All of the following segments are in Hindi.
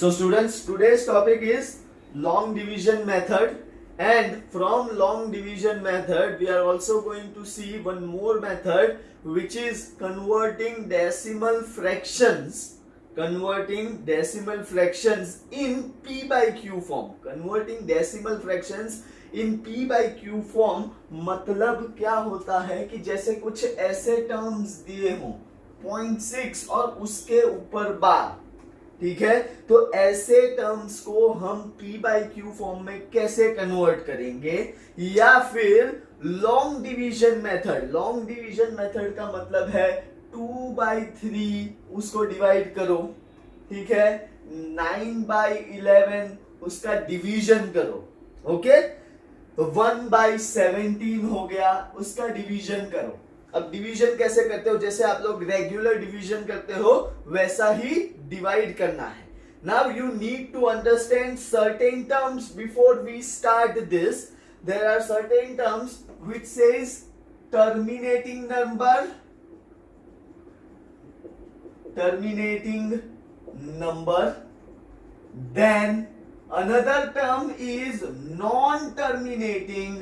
So students, today's topic is long division method, and from long division method we are also going to see one more method, which is converting decimal fractions in p by q form. Converting decimal fractions in p by q form मतलब क्या होता है कि जैसे कुछ ऐसे टर्म्स दिए हों 0.6 और उसके ऊपर बार, ठीक है, तो ऐसे टर्म्स को हम p बाई क्यू फॉर्म में कैसे कन्वर्ट करेंगे, या फिर लॉन्ग डिवीजन मेथड का मतलब है 2/3 उसको डिवाइड करो, ठीक है, 9/11 उसका डिवीजन करो, ओके, 1/17 हो गया उसका डिवीजन करो। अब डिवीजन कैसे करते हो, जैसे आप लोग रेगुलर डिवीजन करते हो वैसा ही डिवाइड करना है। Now you need to understand certain terms before we start this. There are certain terms which says terminating number, then another term is non-terminating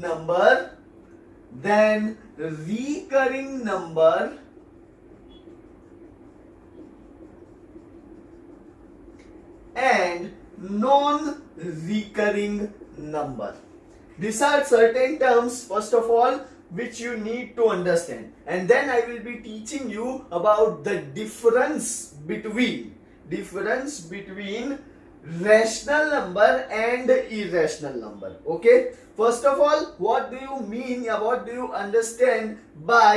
number, then recurring number, and non-recurring number. These are certain terms, first of all, which you need to understand, and then I will be teaching you about the difference between rational number and irrational number. Okay, first of all, what do you mean or what do you understand by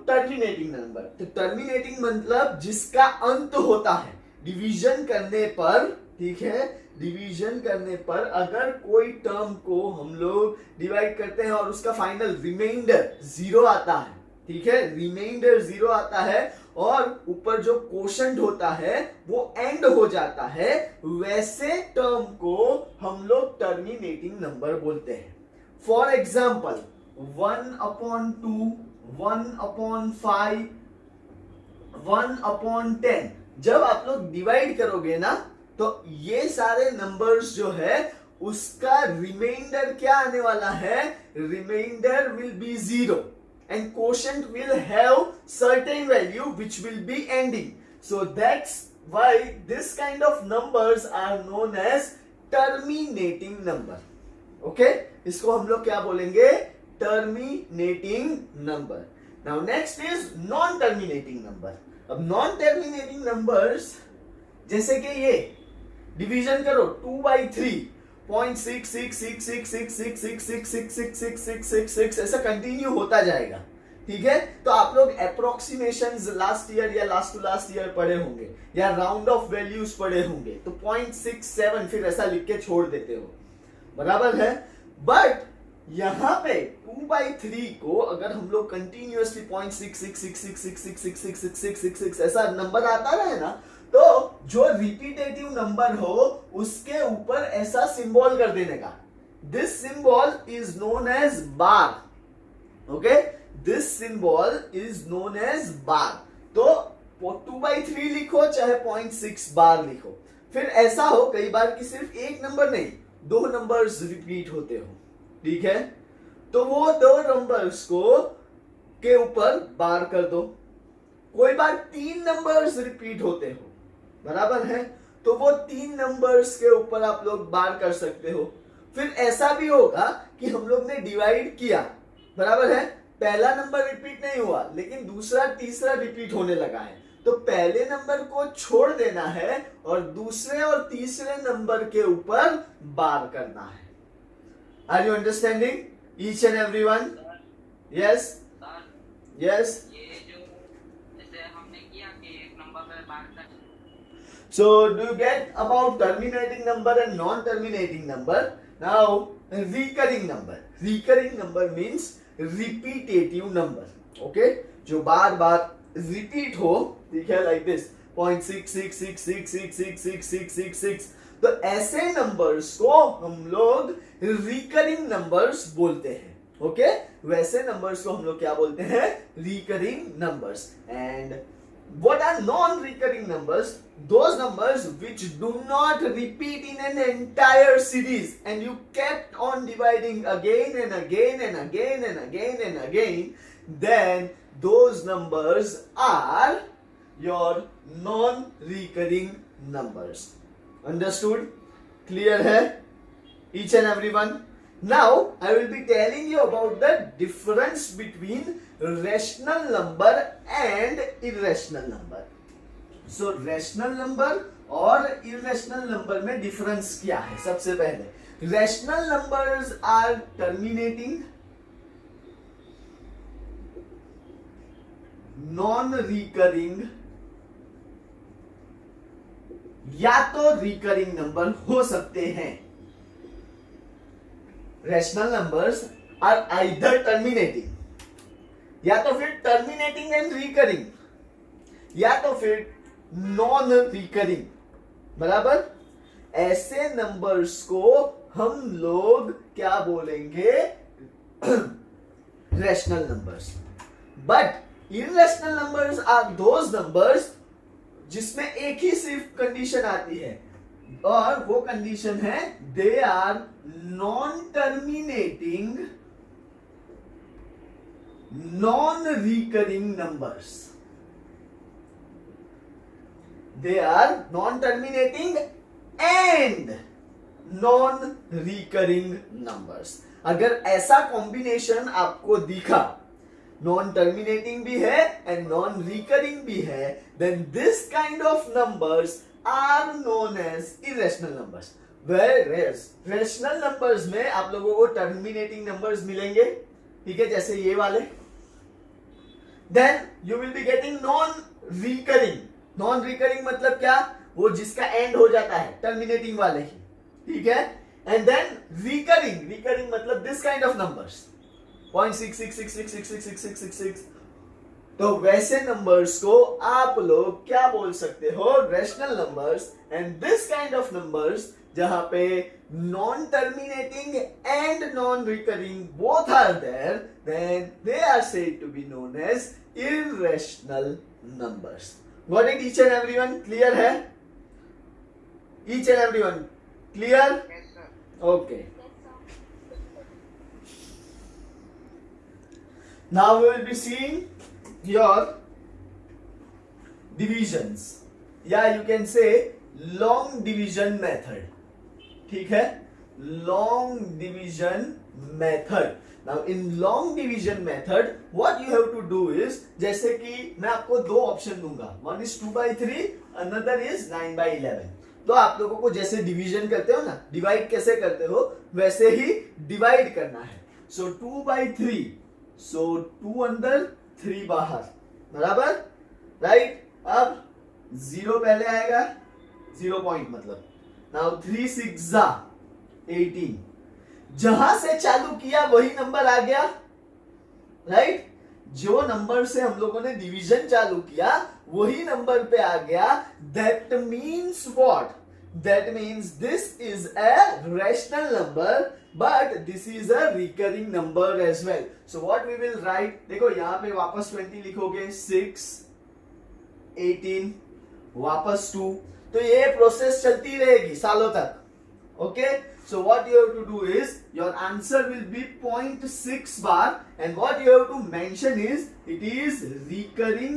terminating number? तो terminating मतलब जिसका अंत होता है डिवीजन करने पर, ठीक है, डिवीजन करने पर अगर कोई टर्म को हम लोग डिवाइड करते हैं और उसका फाइनल रिमाइंडर 0 आता है, ठीक है, रिमाइंडर 0 आता है और ऊपर जो कोशेंट होता है वो एंड हो जाता है, वैसे टर्म को हम लोग टर्मिनेटिंग नंबर बोलते हैं। फॉर एग्जाम्पल 1/2, 1/5, 1/10 जब आप लोग डिवाइड करोगे ना तो ये सारे नंबर्स जो है उसका रिमाइंडर क्या आने वाला है, reminder will be 0 and quotient will have certain value which will be ending. So that's why this kind of numbers are known as terminating number. Okay, इसको हम लोग क्या बोलेंगे, terminating number. Now next is non-terminating number. अब non-terminating numbers जैसे कि ये डिवीजन करो 2/3 0.666666666666 ऐसा कंटिन्यू होता जाएगा, ठीक है। तो आप लोग अप्रोक्सीमेशंस लास्ट ईयर या लास्ट टू लास्ट ईयर पढ़े होंगे या राउंड ऑफ वैल्यूज पढ़े होंगे, तो 0.67 फिर ऐसा लिख के छोड़ देते हो, बराबर है। बट यहां पे 2/3 को अगर हम लोग कंटिन्यूअसली 0.6666666666 ऐसा नंबर आता रहे ना, तो जो रिपीटेटिव नंबर हो उसके ऊपर ऐसा सिंबल कर देने का, this symbol is known as bar, okay, this symbol is known as bar. तो 2/3 लिखो चाहे 0.6 बार लिखो, फिर ऐसा हो कई बार कि सिर्फ एक नंबर नहीं 2 नंबर्स रिपीट होते हो, ठीक है, तो वो 2 नंबर्स को के ऊपर बार कर दो। कोई बार 3 नंबर्स रिपीट होते हो, बराबर है, तो वो 3 नंबर्स के ऊपर आप लोग बार कर सकते हो। फिर ऐसा भी होगा कि हम लोग ने डिवाइड किया, बराबर है, पहला नंबर रिपीट नहीं हुआ लेकिन दूसरा तीसरा रिपीट होने लगा है, तो पहले नंबर को छोड़ देना है और दूसरे और तीसरे नंबर के ऊपर बार करना है। Are you understanding each and everyone? Yes yes. So do you get about terminating number and non-terminating number? Now recurring number means repetitive number, okay, जो बार बार repeat हो, ठीक है, like this 0.6666666666, तो ऐसे नंबर्स को हम लोग recurring numbers बोलते हैं, ओके, वैसे नंबर्स को हम लोग क्या बोलते हैं, recurring numbers। And What are non-recurring numbers? Those numbers which do not repeat in an entire series and you kept on dividing again and again and again and again and again, then those numbers are your non-recurring numbers. Understood? Clear hai? Each and everyone? Now, I will be telling you about the difference between rational number and irrational number. So, rational number और irrational number में difference क्या है? सबसे पहले, rational numbers are terminating, non-recurring या तो recurring number हो सकते हैं. Rational numbers are either terminating, या तो फिर terminating and recurring, या तो फिर नॉन रिकरिंग. बराबर? ऐसे नंबर्स को हम लोग क्या बोलेंगे? Rational numbers. But irrational numbers are those numbers जिसमें एक ही सिर्फ कंडीशन आती है, और वो कंडीशन है they are non terminating non recurring numbers. They are non-terminating and non-recurring numbers. अगर ऐसा कॉम्बिनेशन आपको दिखा, non-terminating भी है and non-recurring भी है, then this kind of numbers are known as irrational numbers. Whereas rational numbers में आप लोगों को terminating numbers मिलेंगे, ठीक है, जैसे ये वाले. Then you will be getting non-recurring. Non recurring मतलब क्या? वो जिसका एंड हो जाता है, टर्मिनेटिंग वाले ही, ठीक है. एंड देन रिकरिंग, रिकरिंग मतलब दिस काइंड ऑफ नंबर्स 0.6666666666. तो वैसे नंबर्स को आप लोग क्या बोल सकते हो? Rational numbers. And this kind of numbers जहां पे non terminating and non recurring both are there, then they are said to be known as irrational numbers. Got it, each and everyone? Clear है? Each and everyone clear? Yes, sir. Okay. Now we will be seeing your divisions. Yeah, you can say long division method. ठीक है? Long division method. Now in long division method, what you have to do is, जैसे कि मैं आपको दो ऑप्शन दूंगा, one is 2/3, another is 9/11. तो आप लोगों को जैसे डिवीजन करते हो ना, डिवाइड कैसे करते हो, वैसे ही डिवाइड करना है. So 2/3, so 2 अंदर 3 बाहर, बराबर, राइट. अब 0 पहले आएगा, 0 पॉइंट मतलब. Now 3 6 18. जहां से चालू किया वही नंबर आ गया, राइट. जो नंबर से हम लोगों ने डिवीजन चालू किया वही नंबर पे आ गया. That means what? That means this is a rational number but this is a recurring number as well. So what we will write, देखो यहां पे वापस 20 लिखोगे, 6 18 वापस 2. तो ये प्रोसेस चलती रहेगी सालों तक. Okay. So what you have to do is, your answer will be 0.6 bar, and what you have to mention is it is recurring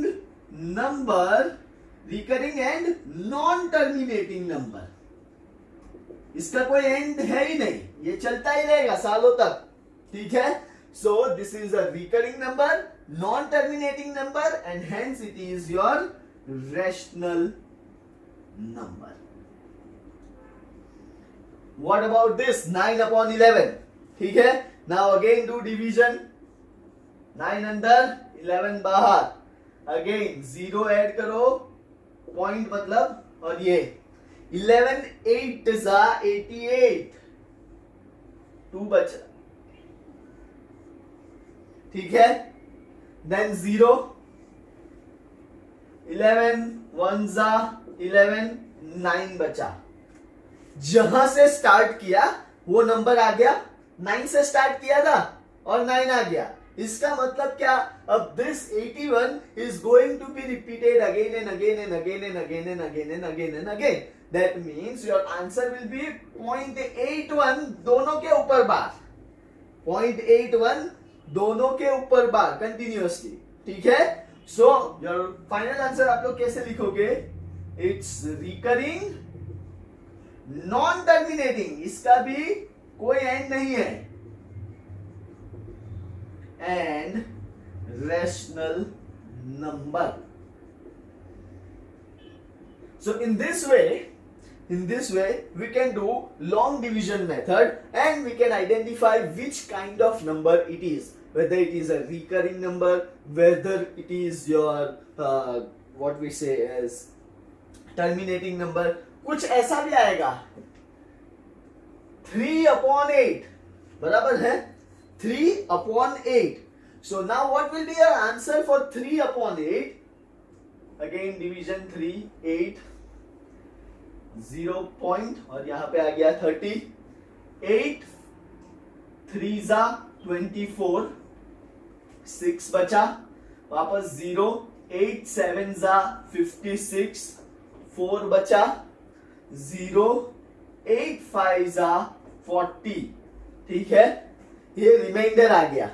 number, recurring and non-terminating number. इसका कोई एंड है ही नहीं, ये चलता ही रहेगा सालों तक, ठीक है. So this is a recurring number, non-terminating number, and hence it is your rational number. What about this 9/11? ठीक है. Now again do division. 9 अंदर 11 बाहर. Again 0 ऐड करो, पॉइंट मतलब, और ये 11 8 जा 88, 2 बचा, ठीक है. Then 0 11 1 जा 11, 9 बचा. जहां से स्टार्ट किया वो नंबर आ गया, 9 से स्टार्ट किया था और 9 आ गया. इसका मतलब क्या, अब this 81 is going to be repeated again and again and again and again and again and again and again. That means your answer will be 0.81 दोनों के ऊपर बार, 0.81 दोनों के ऊपर बार कंटिन्यूअसली. ठीक है. सो योर फाइनल आंसर आप लोग कैसे लिखोगे, इट्स रिकरिंग नॉन टर्मिनेटिंग, इसका भी कोई एंड नहीं है, and rational number. So in this way we can do long division method and we can identify which kind of number it is, whether it is a recurring number, whether it is your what we say as terminating number. कुछ ऐसा भी आएगा 3/8 बराबर है 3/8. So now what will be your answer for 3/8? Again division 3 8 0 point और यहां पे आ गया 30. 8 3 24, 6 बचा, वापस 0, 8 7 56, 4 बचा, 0, 8 5 40. ठीक है, ये रिमाइंडर आ गया,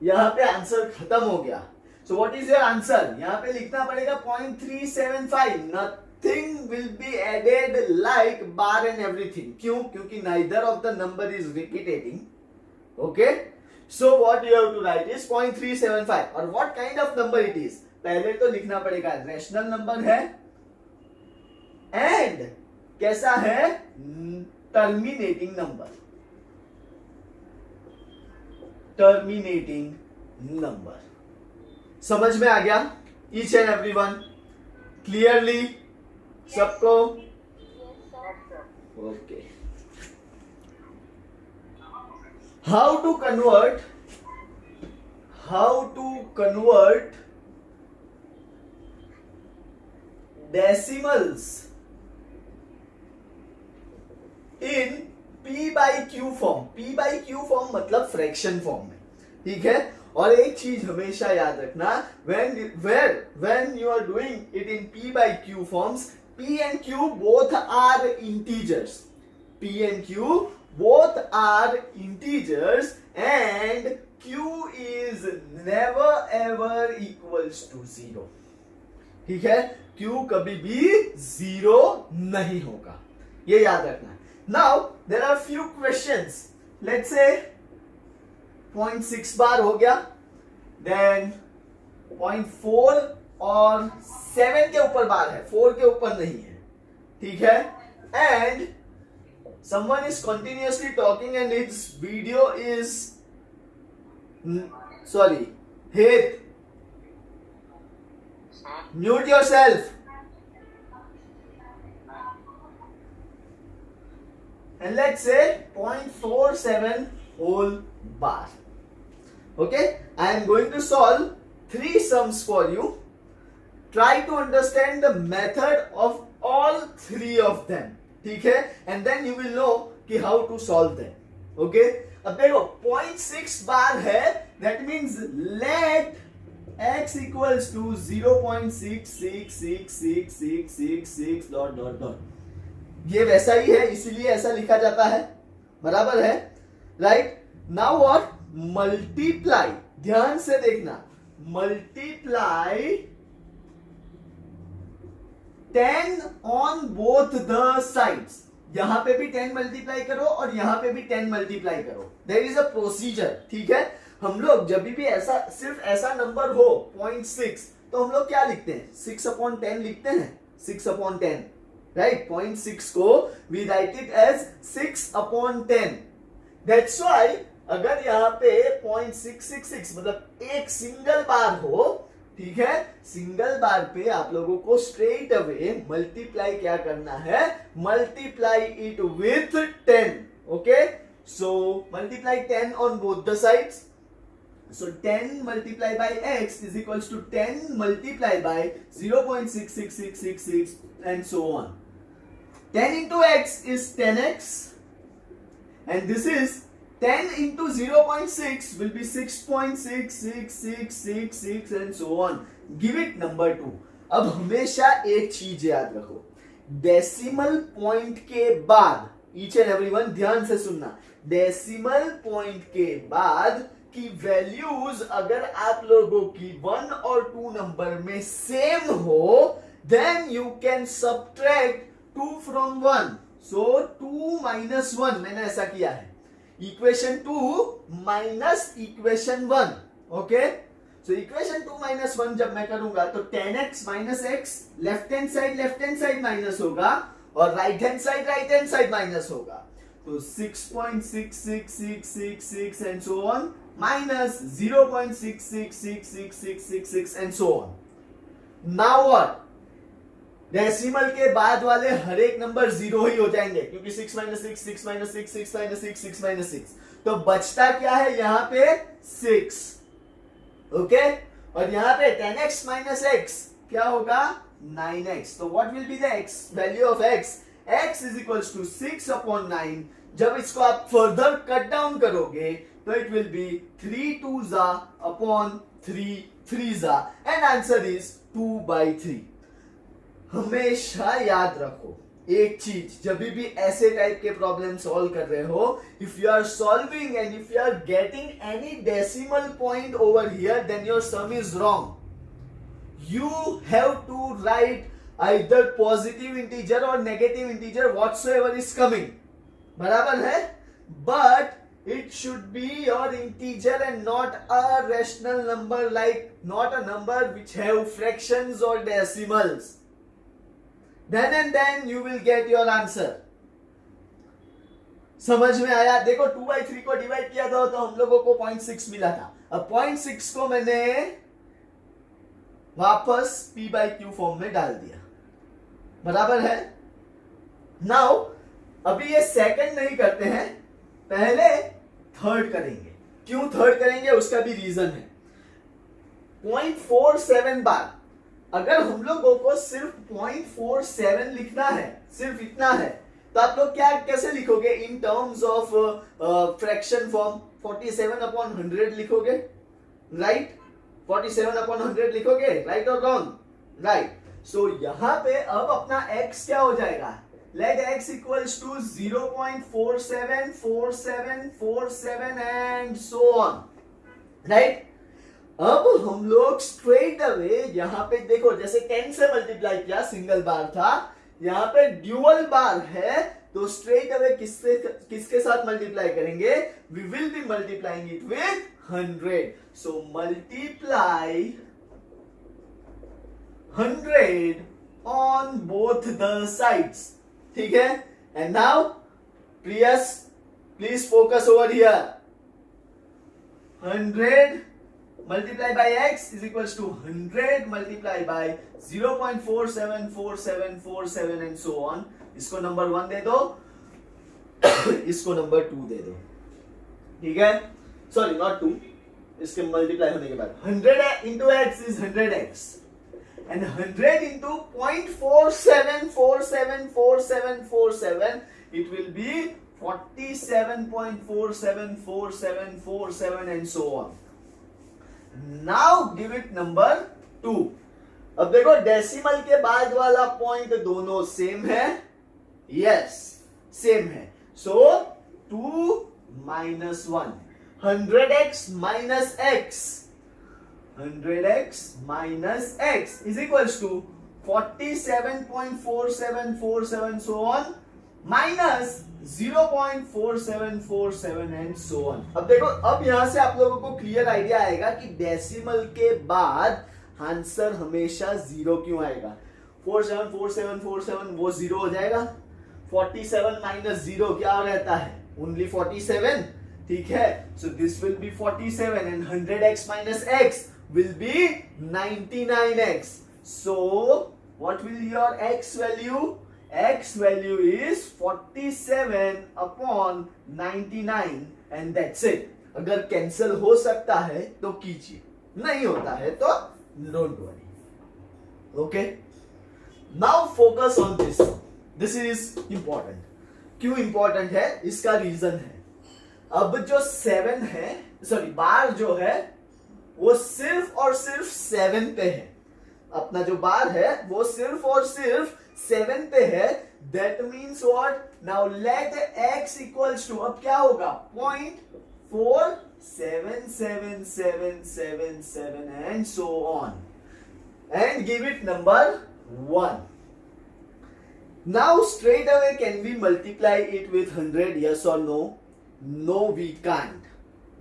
यहां पे आंसर खत्म हो गया. So what is your answer, यहां पे लिखना पड़ेगा 0.375. Nothing will be added like bar and everything. क्यों, क्योंकि neither of the number is repeating. Okay, so what you have to write is 0.375. और what kind of number it is, पहले तो लिखना पड़ेगा रेशनल नंबर है एंड कैसा है, टर्मिनेटिंग नंबर. टर्मिनेटिंग नंबर समझ में आ गया ईच एंड एवरीवन, क्लियरली सबको. Okay, how to convert decimals in P by Q form. P by Q form मतलब फ्रैक्शन फॉर्म में. ठीक है, और एक चीज हमेशा याद रखना, when you are doing it in P by Q forms, P and Q both are integers. P and Q both are integers and Q is never ever equals to 0. ठीक है, Q कभी भी 0 नहीं होगा, ये याद रखना. Now there are few questions. Let's say 0.6 बार हो गया, then 0.4 और 7 के ऊपर बार है, 4 के ऊपर नहीं है. ठीक है, and someone is continuously talking and its video is sorry, Hit, mute yourself. And let's say 0.47 whole bar. Okay, I am going to solve 3 sums for you. Try to understand the method of all 3 of them. ठीक है, and then you will know कि how to solve them. Okay, अब देखो 0.6 बार है, that means let x equals to 0.6666666 dot dot dot. ये वैसा ही है, इसीलिए ऐसा लिखा जाता है, बराबर है, राइट. नाउ व्हाट, मल्टीप्लाई, ध्यान से देखना, multiply 10 on both the sides. यहां पे भी 10 मल्टीप्लाई करो और यहां पे भी 10 मल्टीप्लाई करो. There is a procedure. ठीक है, हम लोग जब भी ऐसा सिर्फ ऐसा नंबर हो 0.6 तो हम लोग क्या लिखते हैं, 6/10 लिखते हैं, 6/10, राइट. 0.6 को we write it as 6/10. That's why अगर यहाँ पे 0.666 मतलब एक सिंगल बार हो, ठीक है, सिंगल बार पे आप लोगों को स्ट्रेट अवे मल्टीप्लाई क्या करना है, multiply it with 10. Okay, so multiply 10 on both the sides. So 10 multiplied by x is equals to 10 multiplied by 0.66666 and so on. 10 into x is 10x and this is 10 into 0.6 will be 6.6666 and so on. Give it number 2. अब हमेशा एक चीज याद रखो, डेसिमल पॉइंट के बाद, ईच एंड एवरीवन ध्यान से सुनना, डेसिमल पॉइंट के बाद की वैल्यूज अगर आप लोगों की 1 और 2 नंबर में सेम हो, then you can subtract 2 from 1. So 2 minus 1 मैंने ऐसा किया है, equation 2 minus equation 1. Okay, so equation 2 minus 1 जब मैं करूंगा तो 10x minus x, left hand side minus होगा और राइट हैंड साइड माइनस होगा. तो 6.666666 and so on minus 0.666666 and so on. Now what, decimal के बाद वाले हर एक नंबर जीरो ही हो जाएंगे क्योंकि 6 minus 6, 6 minus 6, 6 minus 6, 6 minus 6. तो बचता क्या है यहां पे 6. ओके, और यहां पे 10x minus x क्या होगा 9x. तो what will be the x value of x? x is equals to 6 upon 9. जब इसको आप फर्दर कट डाउन करोगे तो it will be 3 2s upon 3 3s and answer is 2/3. हमेशा याद रखो एक चीज, जब भी ऐसे टाइप के प्रॉब्लम सॉल्व कर रहे हो, if you are solving and if you are getting any decimal point over here, then your sum is wrong. You have to write either positive integer और negative integer whatsoever is coming. बराबर है, but it should be your integer and not a rational number, like not a number which have fractions or decimals. Then and then you will get your answer. समझ में आया? देखो 2/3 को डिवाइड किया था तो हम लोगों को 0.6 मिला था. अब 0.6 को मैंने वापस p/q फॉर्म में डाल दिया. बराबर है. नाउ अभी ये सेकंड नहीं करते हैं, पहले थर्ड करेंगे. क्यों थर्ड करेंगे उसका भी रीजन है. 0.47 बार, अगर हम लोगों को सिर्फ 0.47 लिखना है, सिर्फ इतना है, तो आप लोग क्या कैसे लिखोगे in terms of fraction form? 47/100 लिखोगे, राइट? 47/100 लिखोगे, राइट और रॉन्ग? राइट. सो यहां पे अब अपना x क्या हो जाएगा? Let x equals to 0.474747 and so on, right? अब हम लोग स्ट्रेट अवे यहां पे देखो, जैसे 10 से मल्टीप्लाई किया, सिंगल बार था, यहां पे ड्यूअल बार है, तो स्ट्रेट अवे किसके साथ मल्टीप्लाई करेंगे? We will be multiplying it with 100. So multiply 100 on both the sides. ठीक है. एंड नाउ प्रियस please focus over here. 100 multiply by x is equals to 100 multiply by 0.474747 and so on. इसको नंबर 1 दे दो, इसको नंबर 2 दे दो. ठीक है, सॉरी नॉट 2, इसके मल्टीप्लाई होने के बाद 100 into x is 100x and 100 into 0.47474747 it will be 47.474747 and so on. Now give it number 2. अब देखो डेसिमल के बाद वाला पॉइंट दोनों सेम है. यस, सेम है. सो 2 minus 1, 100x minus x, 100x minus x is equals to 47.4747 so on minus 0.4747 and so on. अब देखो, अब यहां से आप लोगों को क्लियर आइडिया आएगा कि डेसिमल के बाद आंसर हमेशा जीरो क्यों आएगा. 474747 वो जीरो हो जाएगा. 47 माइनस 0 क्या रहता है? ओनली 47. ठीक है, so this will be 47 and 100x minus x will be 99x. So what will your x value? X value is 47/99 and that's it. अगर कैंसिल हो सकता है तो कीजिए, नहीं होता है तो don't worry. Okay, now focus on this. This is important. क्यों इंपॉर्टेंट है? इसका रीजन है. अब जो 7 है, सॉरी बार जो है वो सिर्फ और सिर्फ 7 पे है। अपना जो बार है वो सिर्फ और सिर्फ 7 पे है। That means what, now let x equals to, अब क्या होगा 0.4777777 and so on, and give it number 1. Now straight away can we multiply it with 100? Yes or no? No, we can't.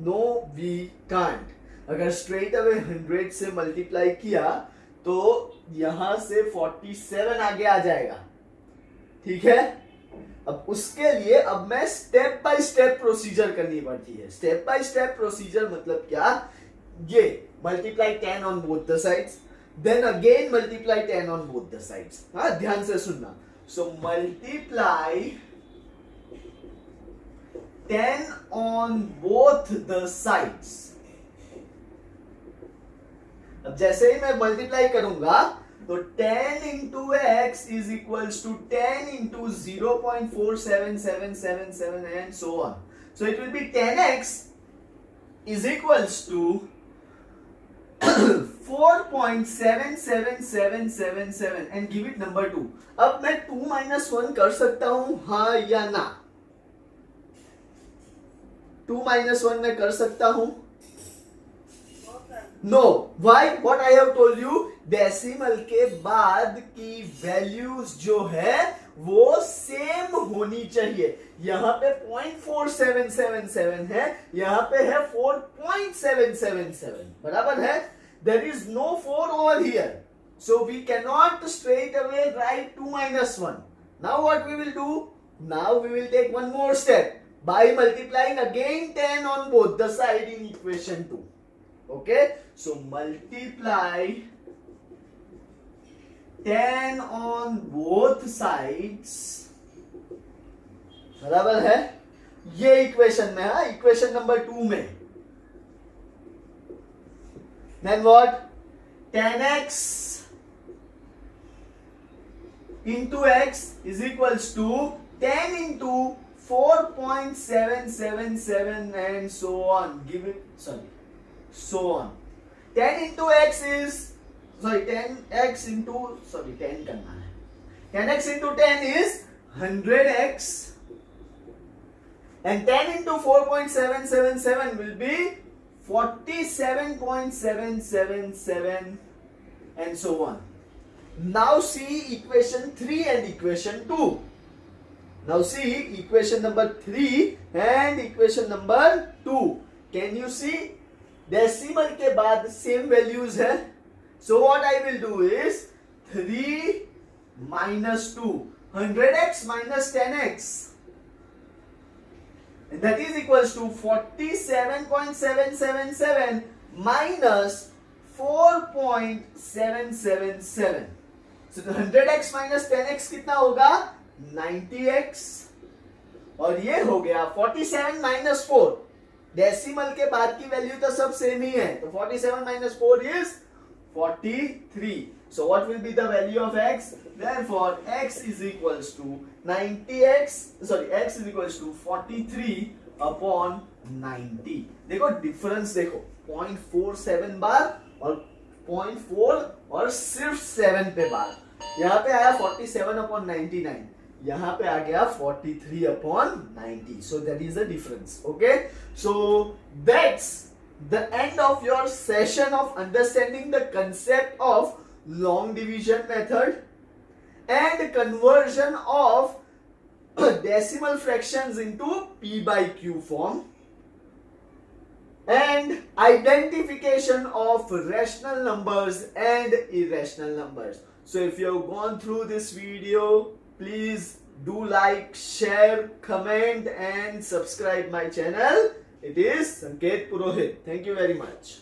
No, we can't. अगर straight away 100 से multiply किया तो यहां से 47 आगे आ जाएगा, ठीक है। अब उसके लिए अब मैं स्टेप बाय स्टेप प्रोसीजर करनी पड़ती है। स्टेप बाय स्टेप प्रोसीजर मतलब क्या, ये multiply 10 on both the sides, then again multiply 10 on both the sides. हाँ, ध्यान से सुनना। So multiply 10 on both the sides. अब जैसे ही मैं मल्टीप्लाई करूंगा तो 10 into x is equals to 10 into 0.47777 and so on. So it will be 10x is equals to 4.77777 and give it number 2. अब मैं 2 minus 1 कर सकता हूं, हाँ या ना? 2 minus 1 मैं कर सकता हूं? No. Why? What I have told you, decimal के बाद की वैल्यूज जो है वो सेम होनी चाहिए। यहां पे 0.4777 है, यहां पे है 4.777, बराबर है। There is no 4 over here, so we cannot straight away write 2 minus 1. Now what we will do? Now we will take one more step by multiplying again 10 on both the side in equation 2. Okay, so multiply 10 on both sides, बराबर है। ये इक्वेशन में, हाँ, इक्वेशन नंबर 2 में। Then what? 10x into x is equals to 10 into 4.777 and so on. Give it, sorry, so on. 10 into x is, sorry, 10x into, sorry, 10 करना है। 10x into 10 is 100x and 10 into 4.777 will be 47.777 and so on. Now see equation 3 and equation 2. Now see equation number 3 and equation number 2. Can you see? Decimal के बाद same values है. So what I will do is 3 minus 2, 100x minus 10x. And that is equals to 47.777 minus 4.777. So 100x minus 10x कितना होगा? 90x. और ये हो गया 47 minus 4. डेसिमल के बाद की वैल्यू तो सब सेम ही है, तो 47 minus 4 is 43. So what will be the value of x? Therefore x is equals to 90x, sorry, x is equals to 43 upon 90. देखो डिफरेंस देखो, 0.47 बार और 0.4 और सिर्फ 7 पे बार। यहाँ पे आया 47 upon 99, यहाँ पे आ गया 43 upon 90. So that is the difference. Okay, so that's the end of your session of understanding the concept of long division method and conversion of decimal fractions into p by q form and identification of rational numbers and irrational numbers. So if you have gone through this video, please do like, share, comment and subscribe my channel. It is Sanket Purohit. Thank you very much.